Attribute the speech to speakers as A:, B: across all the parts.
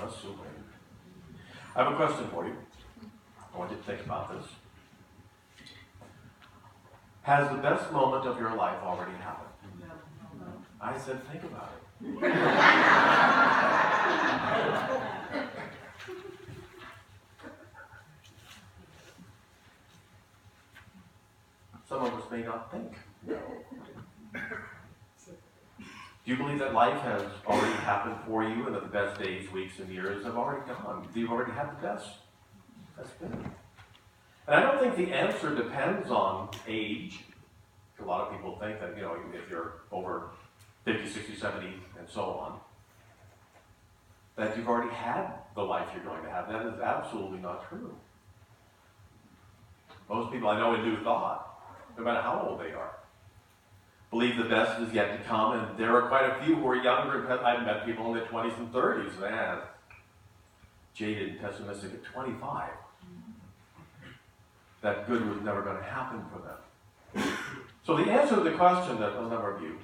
A: Assuming. I have a question for you. I want you to think about this. Has the best moment of your life already happened? No. I said think about it. Some of us may not think. No. Do you believe that life has already happened for you and that the best days, weeks, and years have already gone? Do you already have the best? That's good. And I don't think the answer depends on age. A lot of people think that, if you're over 50, 60, 70, and so on, that you've already had the life you're going to have. That is absolutely not true. Most people I know in New Thought, no matter how old they are, believe the best is yet to come, and there are quite a few who are younger. I've met people in their 20s and 30s, man, jaded and pessimistic at 25. That good was never going to happen for them. So the answer to the question that a number of you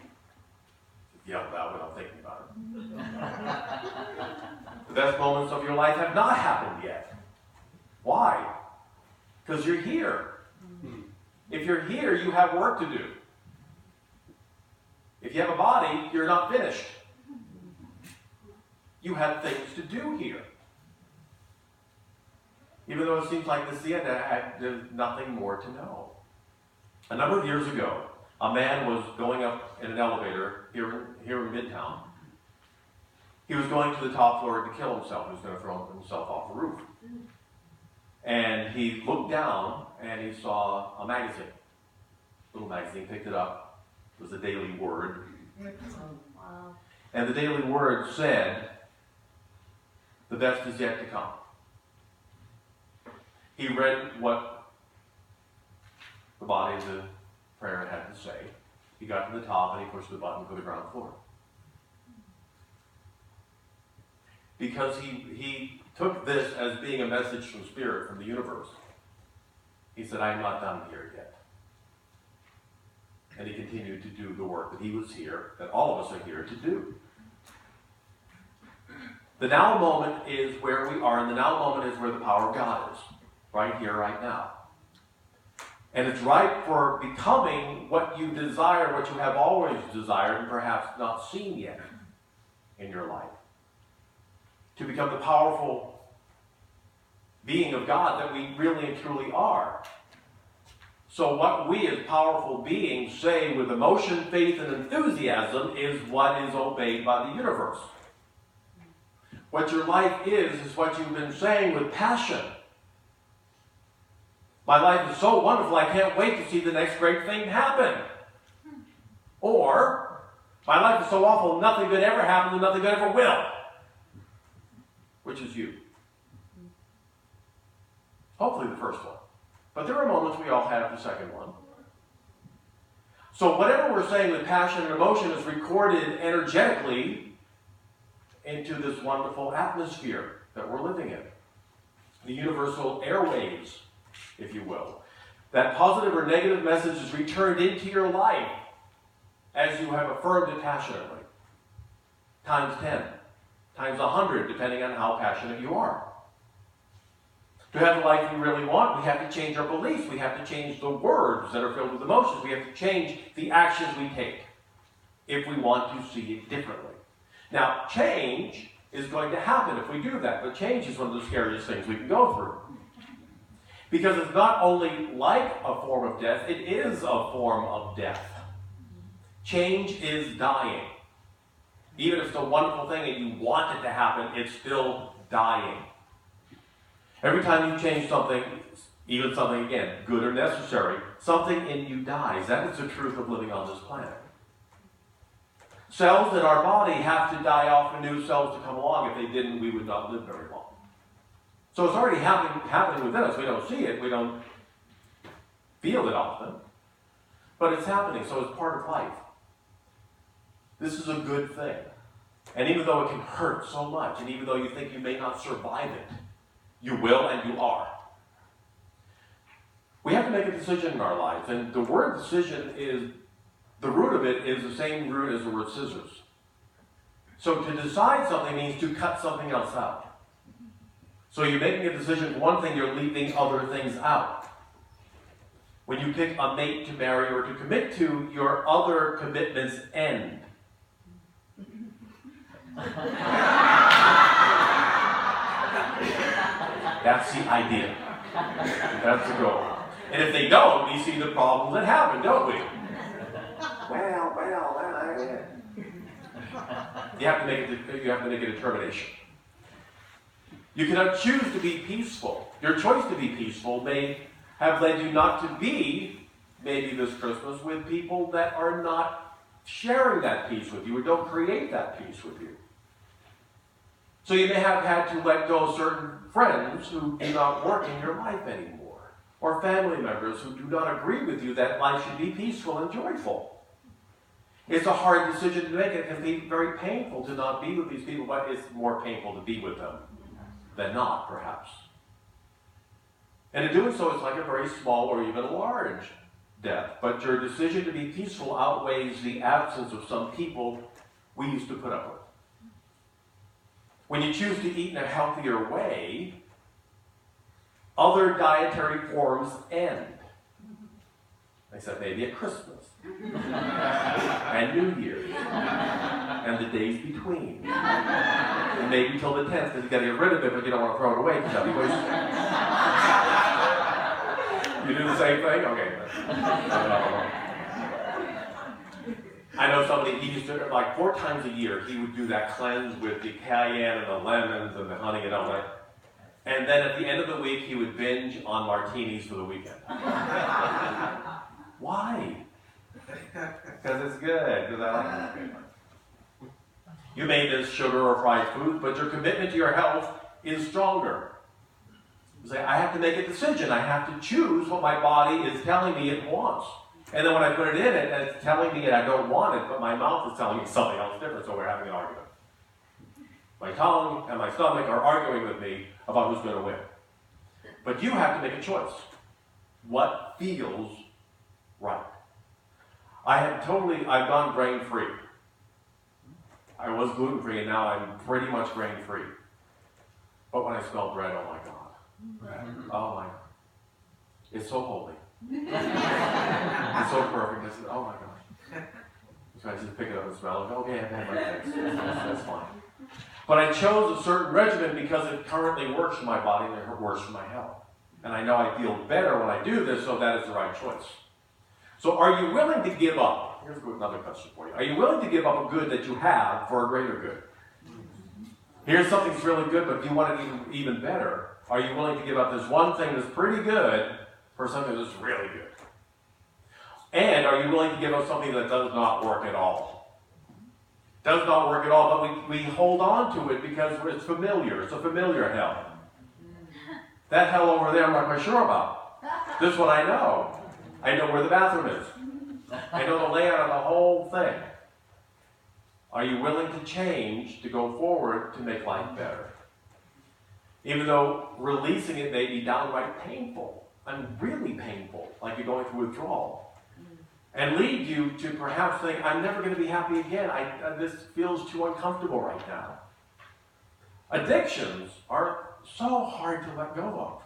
A: yelled out without thinking about it, the best moments of your life have not happened yet. Why? Because you're here. If you're here, you have work to do. If you have a body, you're not finished. You have things to do here. Even though it seems like this is the end, there's nothing more to know. A number of years ago, a man was going up in an elevator here in Midtown. He was going to the top floor to kill himself. He was going to throw himself off the roof. And he looked down and he saw a magazine. Little magazine, picked it up. It was the Daily Word. Wow. And the Daily Word said, the best is yet to come. He read what the body of the prayer had to say. He got to the top and he pushed the button for the ground floor. Because he took this as being a message from Spirit, from the universe. He said, I'm not done here yet. And he continued to do the work that he was here, that all of us are here to do. The now moment is where we are, and the now moment is where the power of God is. Right here, right now. And it's right for becoming what you desire, what you have always desired, and perhaps not seen yet in your life. To become the powerful being of God that we really and truly are. So what we as powerful beings say with emotion, faith, and enthusiasm is what is obeyed by the universe. What your life is what you've been saying with passion. My life is so wonderful, I can't wait to see the next great thing happen. Or, my life is so awful, nothing good ever happens and nothing good ever will. Which is you. Hopefully the first one. But there are moments we all have the second one. So whatever we're saying with passion and emotion is recorded energetically into this wonderful atmosphere that we're living in. The universal airwaves, if you will. That positive or negative message is returned into your life as you have affirmed it passionately. Times 10, times 100, depending on how passionate you are. To have the life we really want, we have to change our beliefs. We have to change the words that are filled with emotions. We have to change the actions we take if we want to see it differently. Now, change is going to happen if we do that, but change is one of the scariest things we can go through. Because it's not only like a form of death, it is a form of death. Change is dying. Even if it's a wonderful thing and you want it to happen, it's still dying. Every time you change something, even something, again, good or necessary, something in you dies. That is the truth of living on this planet. Cells in our body have to die off for new cells to come along. If they didn't, we would not live very long. So it's already happening within us. We don't see it. We don't feel it often. But it's happening, so it's part of life. This is a good thing. And even though it can hurt so much, and even though you think you may not survive it, you will and you are. We have to make a decision in our lives. And the word decision is, the root of it is the same root as the word scissors. So to decide something means to cut something else out. So you're making a decision for one thing, you're leaving other things out. When you pick a mate to marry or to commit to, your other commitments end. That's the idea. That's the goal. And if they don't, we see the problems that happen, don't we? Well, you have to make a determination. You cannot choose to be peaceful. Your choice to be peaceful may have led you not to be, maybe this Christmas, with people that are not sharing that peace with you or don't create that peace with you. So you may have had to let go of certain friends who do not work in your life anymore, or family members who do not agree with you that life should be peaceful and joyful. It's a hard decision to make. It can be very painful to not be with these people, but it's more painful to be with them than not, perhaps. And in doing so, it's like a very small or even large death. But your decision to be peaceful outweighs the absence of some people we used to put up with. When you choose to eat in a healthier way, other dietary forms end. Except maybe at Christmas. And New Year's. And the days between. And maybe until the 10th, because you got to get rid of it, but you don't want to throw it away because that'll be wasted. You do the same thing? Okay. I know somebody, he used to, like 4 times a year, he would do that cleanse with the cayenne and the lemons and the honey and all that. And then at the end of the week, he would binge on martinis for the weekend. Why? Because it's good, because I like it. You may miss sugar or fried foods, but your commitment to your health is stronger. You say, I have to make a decision. I have to choose what my body is telling me it wants. And then when I put it in it, and it's telling me I don't want it, but my mouth is telling me something else different, so we're having an argument. My tongue and my stomach are arguing with me about who's going to win. But you have to make a choice. What feels right? I've gone grain-free. I was gluten-free, and now I'm pretty much grain-free. But when I smell bread, oh my God. Oh my God. It's so holy. It's so perfect. I said, oh my gosh. So I just pick it up and smell it. Okay, I've had my fix. That's fine. But I chose a certain regimen because it currently works for my body and it works for my health. And I know I feel better when I do this, so that is the right choice. So are you willing to give up? Here's another question for you. Are you willing to give up a good that you have for a greater good? Here's something that's really good, but you want it even better. Are you willing to give up this one thing that's pretty good for something that's really good? And are you willing to give up something that does not work at all? Does not work at all, but we hold on to it because it's familiar. It's a familiar hell. That hell over there I'm not quite sure about. This one I know. I know where the bathroom is. I know the layout of the whole thing. Are you willing to change to go forward to make life better? Even though releasing it may be downright painful, and really painful, like you're going through withdrawal, and lead you to perhaps think, I'm never going to be happy again. This feels too uncomfortable right now. Addictions are so hard to let go of.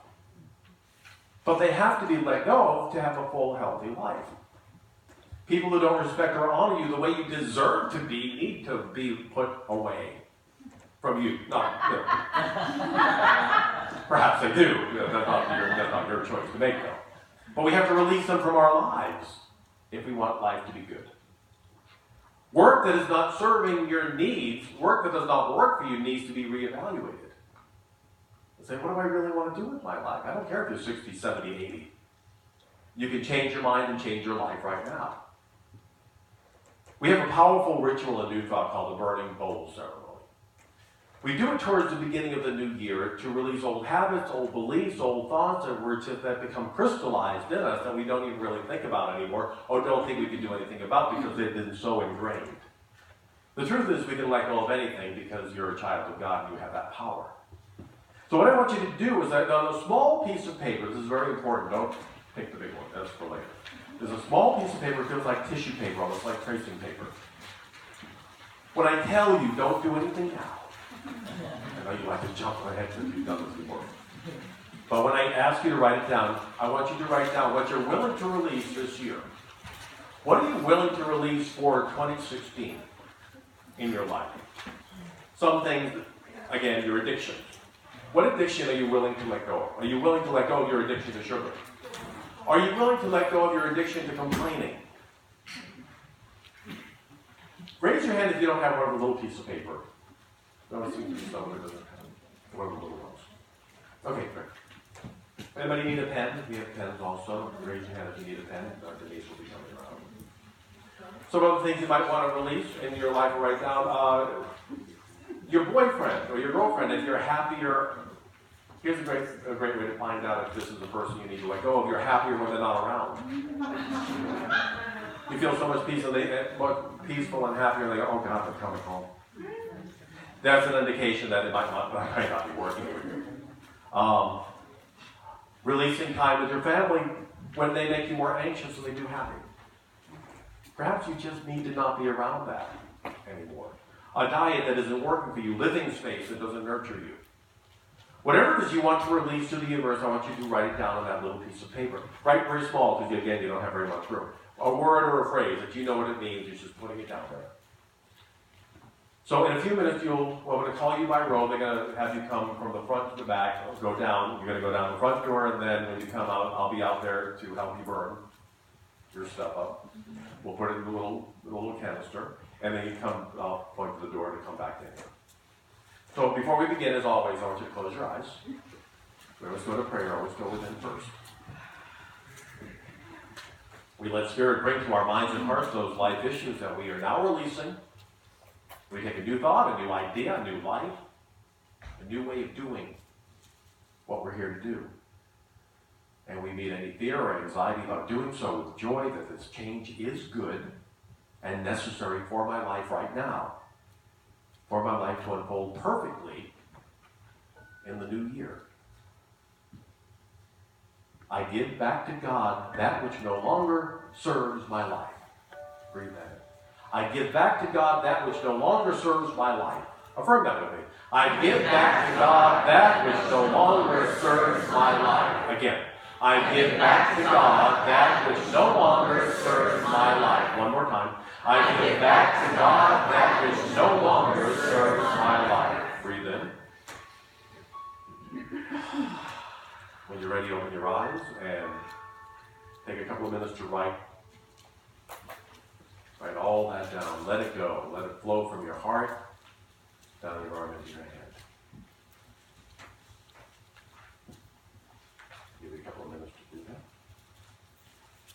A: But they have to be let go of to have a full, healthy life. People who don't respect or honor you the way you deserve to be need to be put away from you. No. Perhaps they do. That's not your choice to make, though. But we have to release them from our lives if we want life to be good. Work that is not serving your needs, work that does not work for you, needs to be reevaluated. Say, what do I really want to do with my life? I don't care if you're 60, 70, 80. You can change your mind and change your life right now. We have a powerful ritual in New Thought called the Burning Bowl Ceremony. We do it towards the beginning of the new year to release old habits, old beliefs, old thoughts that become crystallized in us that we don't even really think about anymore or don't think we can do anything about because they've been so ingrained. The truth is we can let go of anything because you're a child of God and you have that power. So what I want you to do is that on a small piece of paper, this is very important, don't pick the big one, that's for later. There's a small piece of paper, it feels like tissue paper, almost like tracing paper. When I tell you, don't do anything now. I know you like to jump ahead because you've done this before. But when I ask you to write it down, I want you to write down what you're willing to release this year. What are you willing to release for 2016 in your life? Some things, again, your addiction. What addiction are you willing to let go of? Are you willing to let go of your addiction to sugar? Are you willing to let go of your addiction to complaining? Raise your hand if you don't have one of the little pieces of paper. No, it seems to be someone who doesn't have one of the little ones. Okay, great. Anybody need a pen? We have pens also. Raise your hand if you need a pen. Denise will be coming around. Some other things you might want to release in your life or write down. Your boyfriend or your girlfriend, if you're happier, here's a great way to find out if this is the person you need to let go of. You're happier when they're not around. You feel so much peace, more peaceful and happier, and they go, oh God, they're coming home. That's an indication that it might not be working for you. Releasing time with your family when they make you more anxious than they do happy. Perhaps you just need to not be around that anymore. A diet that isn't working for you, living space that doesn't nurture you. Whatever it is you want to release to the universe, I want you to write it down on that little piece of paper. Write very small, because again, you don't have very much room. A word or a phrase that you know what it means, you're just putting it down there. So in a few minutes, I'm going to call you by road. They're going to have you come from the front to the back, go down. You're going to go down the front door, and then when you come out, I'll be out there to help you burn your stuff up. We'll put it in the little canister, and then you come, I'll point to the door to come back in here. So before we begin, as always, I want you to close your eyes. We always go to prayer, always go within first. We let Spirit bring to our minds and hearts those life issues that we are now releasing. We take a new thought, a new idea, a new life, a new way of doing what we're here to do. And we meet any fear or anxiety about doing so with joy that this change is good and necessary for my life right now. For my life to unfold perfectly in the new year. I give back to God that which no longer serves my life. Breathe that in. I give back to God that which no longer serves my life. Affirm that with me. I give back to God that which no longer serves my life. Again. I give back to God that which no longer serves my life. One more time. I give back to God that which no longer serves my life. Breathe in. When you're ready, open your eyes and take a couple of minutes to write all that down. Let it go. Let it flow from your heart down your arm into your hand. Give you a couple of minutes to do that.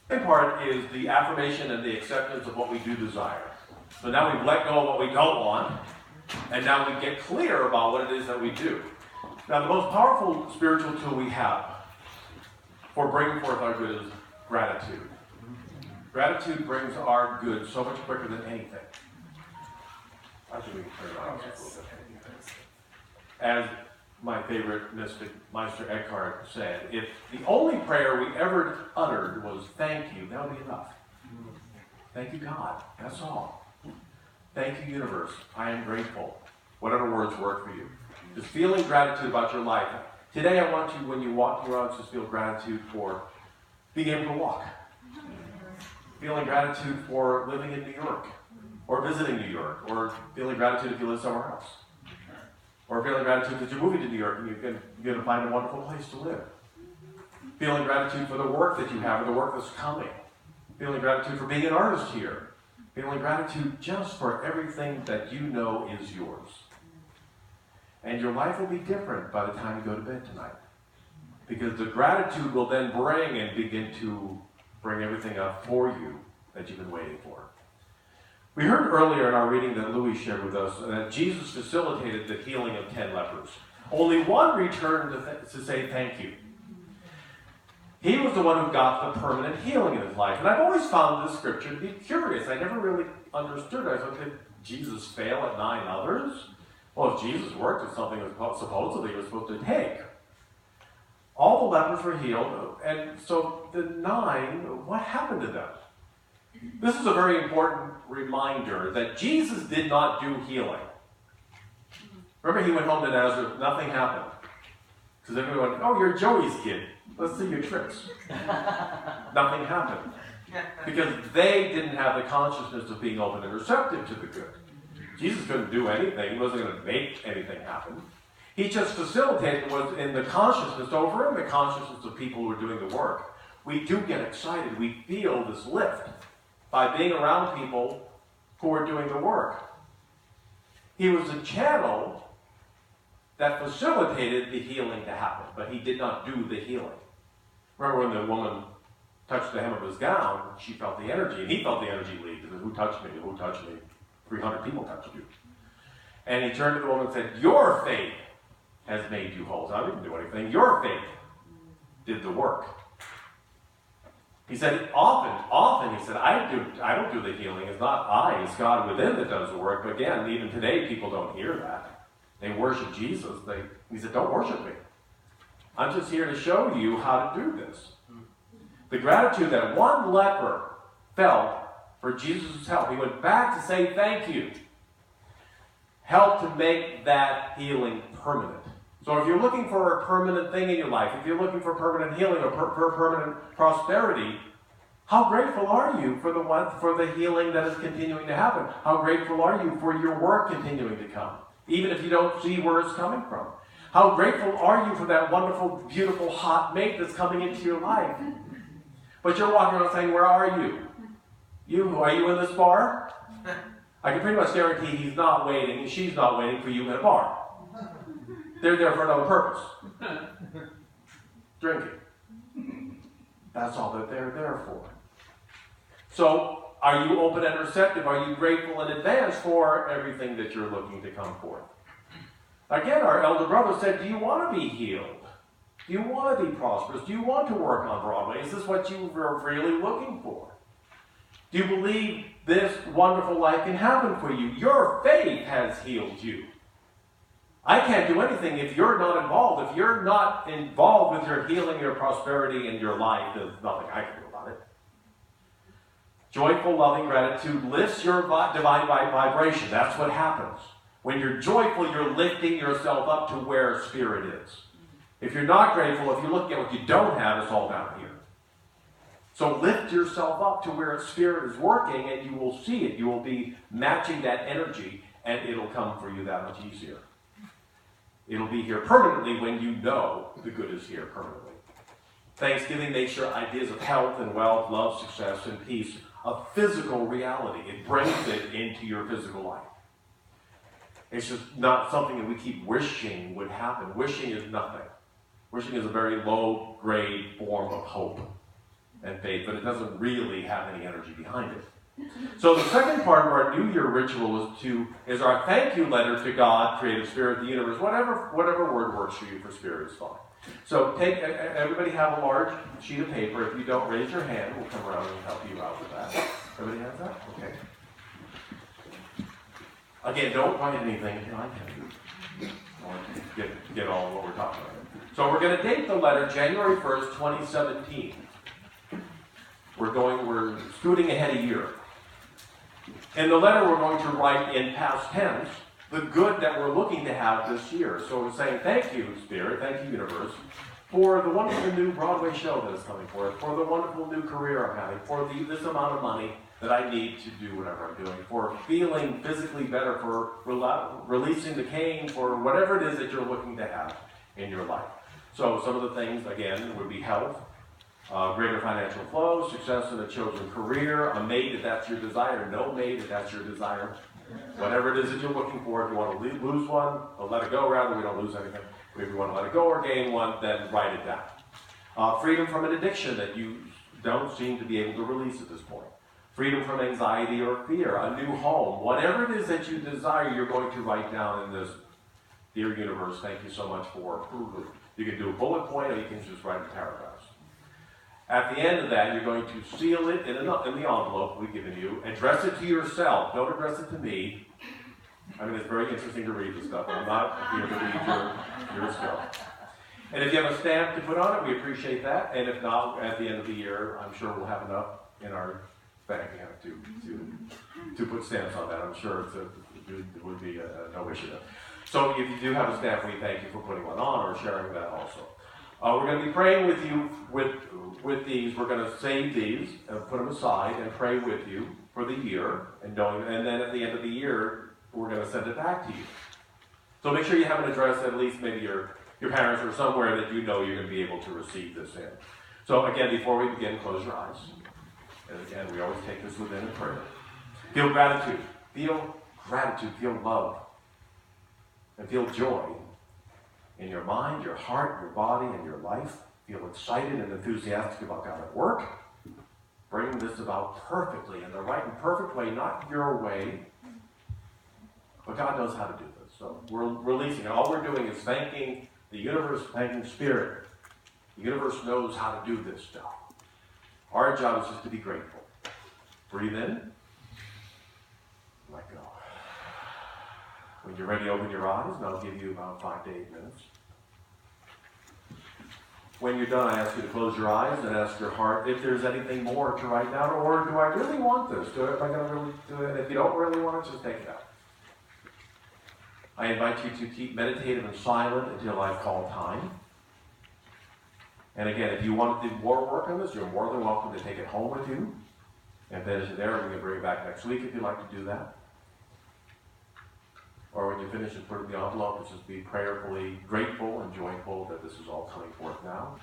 A: The second part is the affirmation and the acceptance of what we do desire. So now we've let go of what we don't want, and now we get clear about what it is that we do. Now the most powerful spiritual tool we have for bringing forth our good is gratitude. Gratitude brings our good so much quicker than anything. Actually, we can turn it on a little bit. As my favorite mystic, Meister Eckhart, said, if the only prayer we ever uttered was thank you, that would be enough. Thank you, God. That's all. Thank you, universe. I am grateful. Whatever words work for you. Just feeling gratitude about your life. Today I want you, when you walk around, just feel gratitude for being able to walk. Feeling gratitude for living in New York, or visiting New York, or feeling gratitude if you live somewhere else. Or feeling gratitude that you're moving to New York and you're going to find a wonderful place to live. Feeling gratitude for the work that you have, or the work that's coming. Feeling gratitude for being an artist here. Feeling gratitude just for everything that you know is yours. And your life will be different by the time you go to bed tonight. Because the gratitude will then bring and begin to bring everything up for you that you've been waiting for. We heard earlier in our reading that Louis shared with us that Jesus facilitated the healing of 10 lepers. Only one returned to say thank you. He was the one who got the permanent healing in his life. And I've always found this scripture to be curious. I never really understood it. I thought, did Jesus fail at 9 others? Well, if Jesus worked at something that supposedly he was supposed to take. All the lepers were healed, and so the 9, what happened to them? This is a very important reminder that Jesus did not do healing. Remember, he went home to Nazareth, nothing happened. Because everyone, oh, you're Joey's kid. Let's see your tricks. Nothing happened. Because they didn't have the consciousness of being open and receptive to the good. Jesus couldn't do anything. He wasn't going to make anything happen. He just facilitated what's in the consciousness over in the consciousness of people who are doing the work. We do get excited. We feel this lift by being around people who are doing the work. He was a channel that facilitated the healing to happen, but he did not do the healing. Remember when the woman touched the hem of his gown, she felt the energy, and he felt the energy leave. He said, who touched me? Who touched me? 300 people touched you. And he turned to the woman and said, your faith has made you whole. So I didn't do anything. Your faith did the work. He said, often, he said, I don't do the healing. It's not I, it's God within that does the work. But again, even today, people don't hear that. They worship Jesus. He said, don't worship me. I'm just here to show you how to do this. The gratitude that one leper felt for Jesus' help, he went back to say thank you, helped to make that healing permanent. So if you're looking for a permanent thing in your life, if you're looking for permanent healing or for permanent prosperity, how grateful are you for the healing that is continuing to happen? How grateful are you for your work continuing to come, even if you don't see where it's coming from? How grateful are you for that wonderful, beautiful, hot mate that's coming into your life? But you're walking around saying, where are you? Are you in this bar? I can pretty much guarantee he's not waiting, and she's not waiting for you in a bar. They're there for another purpose. Drinking. That's all that they're there for. So, are you open and receptive? Are you grateful in advance for everything that you're looking to come forth? Again, our elder brother said, do you want to be healed? Do you want to be prosperous? Do you want to work on Broadway? Is this what you are really looking for? Do you believe this wonderful life can happen for you? Your faith has healed you. I can't do anything if you're not involved. If you're not involved with your healing, your prosperity, and your life, there's nothing I can do about it. Joyful, loving gratitude lifts your divine vibration. That's what happens. When you're joyful, you're lifting yourself up to where spirit is. If you're not grateful, if you look at what you don't have, it's all down here. So lift yourself up to where spirit is working, and you will see it. You will be matching that energy, and it'll come for you that much easier. It'll be here permanently when you know the good is here permanently. Thanksgiving makes your ideas of health and wealth, love, success, and peace a physical reality. It brings it into your physical life. It's just not something that we keep wishing would happen. Wishing is nothing. Wishing is a very low-grade form of hope and faith, but it doesn't really have any energy behind it. So the second part of our New Year ritual is our thank you letter to God, Creative Spirit, the universe, whatever word works for you for spirit is fine. So everybody have a large sheet of paper. If you don't, raise your hand. We'll come around and help you out with that. Everybody has that? Okay. Again, don't write anything until I can get all of what we're talking about. So we're going to date the letter January 1st, 2017. We're scooting ahead a year. In the letter, we're going to write in past tense the good that we're looking to have this year. So we're saying, thank you, Spirit, thank you, Universe, for the wonderful new Broadway show that is coming forth, for the wonderful new career I'm having, for this amount of money that I need to do whatever I'm doing, for feeling physically better, for releasing the cane, for whatever it is that you're looking to have in your life. So some of the things, again, would be health, greater financial flow, success in a chosen career, a mate if that's your desire, no mate if that's your desire. Whatever it is that you're looking for, if you want to lose one, or let it go rather, we don't lose anything. If you want to let it go or gain one, then write it down. Freedom from an addiction that you don't seem to be able to release at this point. Freedom from anxiety or fear, a new home. Whatever it is that you desire, you're going to write down in this. Dear Universe, thank you so much for. You can do a bullet point or you can just write in paragraphs. At the end of that, you're going to seal it in the envelope we've given you. Address it to yourself. Don't address it to me. I mean, it's very interesting to read this stuff. I'm not here to read your stuff. And if you have a stamp to put on it, we appreciate that. And if not, at the end of the year, I'm sure we'll have enough in our bank account to put stamps on that. I'm sure it would be no issue. So if you do have a stamp, we thank you for putting one on or sharing that also. We're going to be praying with you with these. We're going to save these and put them aside and pray with you for the year, and then at the end of the year, we're going to send it back to you. So make sure you have an address, at least maybe your parents or somewhere that you know you're going to be able to receive this in. So again, before we begin, close your eyes. And again, we always take this within a prayer. Feel gratitude. Feel gratitude. Feel love. And feel joy in your mind, your heart, your body, and your life. Feel excited and enthusiastic about God at work. Bring this about perfectly, in the right and perfect way, not your way. But God knows how to do this. So we're releasing it. All we're doing is thanking the universe, thanking Spirit. The universe knows how to do this stuff. Our job is just to be grateful. Breathe in. Let go. When you're ready, open your eyes, and I'll give you about 5 to 8 minutes. When you're done, I ask you to close your eyes and ask your heart if there's anything more to write down, or do I really want this? Am I going to really do it? If you don't really want it, just take it out. I invite you to keep meditative and silent until I call time. And again, if you want to do more work on this, you're more than welcome to take it home with you and finish it there. We can bring it back next week if you'd like to do that. Or when you finish and put it in the envelope, just be prayerfully grateful and joyful that this is all coming forth now.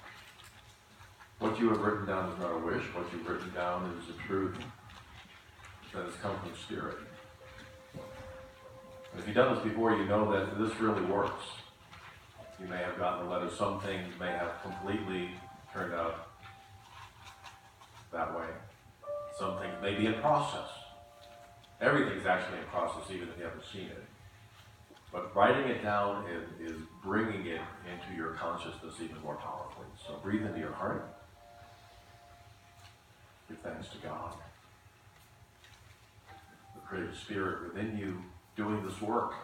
A: What you have written down is not a wish. What you've written down is the truth that has come from Spirit. And if you've done this before, you know that this really works. You may have gotten a letter. Some things may have completely turned out that way. Some things may be in process. Everything's actually in process, even if you haven't seen it. But writing it down is bringing it into your consciousness even more powerfully. So breathe into your heart. Give thanks to God. The creative Spirit within you doing this work.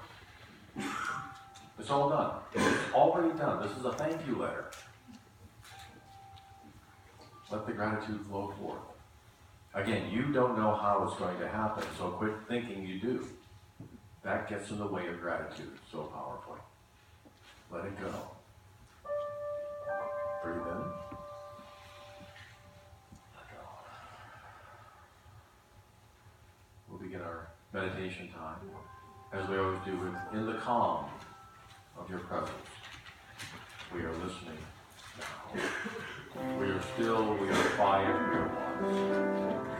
A: It's all done. It's already done. This is a thank you letter. Let the gratitude flow forth. Again, you don't know how it's going to happen, so quit thinking you do. That gets in the way of gratitude so powerfully. Let it go. Breathe in. Let go. We'll begin our meditation time, as we always do, in the calm of your presence. We are listening now. We are still, we are quiet, we are one.